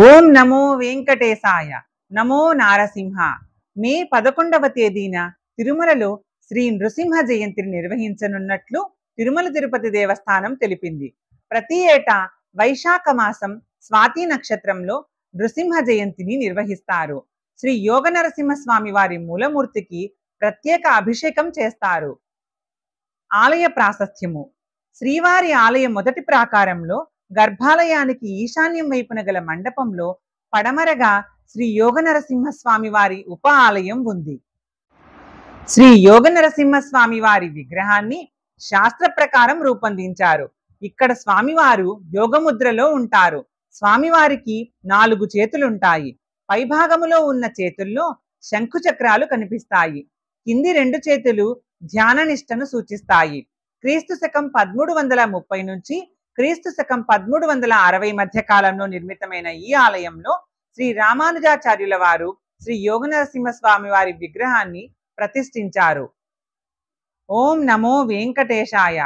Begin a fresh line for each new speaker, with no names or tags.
ఓం నమో వెంకటేశాయ. నమో నారసింహ. మే 11వ తేదీన తిరుమలలో శ్రీ నృసింహ జయంతిని నిర్వహించనున్నట్లు తిరుమల తిరుపతి దేవస్థానం తెలిపింది. ప్రతి ఏటా వైశాఖ మాసం స్వాతి నక్షత్రంలో నృసింహ జయంతిని నిర్వహిస్తారు. శ్రీ యోగ నరసింహస్వామి వారి మూలమూర్తికి ప్రత్యేక అభిషేకం చేస్తారు. ఆలయ ప్రాశస్త్యము. శ్రీవారి ఆలయ మొదటి ప్రాకారంలో గర్భాలయానికి ఈశాన్యం వైపున గల మండపంలో పడమరగా శ్రీ యోగ నరసింహస్వామి వారి ఉప ఆలయం ఉంది. శ్రీ యోగ నరసింహస్వామి వారి విగ్రహాన్ని శాస్త్ర ప్రకారం రూపొందించారు. ఇక్కడ స్వామివారు యోగముద్రలో ఉంటారు. స్వామివారికి 4 చేతులుంటాయి. పైభాగములో ఉన్న చేతుల్లో శంఖు చక్రాలు కనిపిస్తాయి. కింది 2 చేతులు ధ్యాన నిష్టను సూచిస్తాయి. క్రీస్తు శకం 1330 నుంచి క్రీస్తు శకం 1360 మధ్య కాలంలో నిర్మితమైన ఈ ఆలయంలో శ్రీ రామానుజాచార్యుల వారు శ్రీ యోగ నరసింహస్వామి వారి విగ్రహాన్ని ప్రతిష్ఠించారు. ఓం నమో వెంకటేశాయ.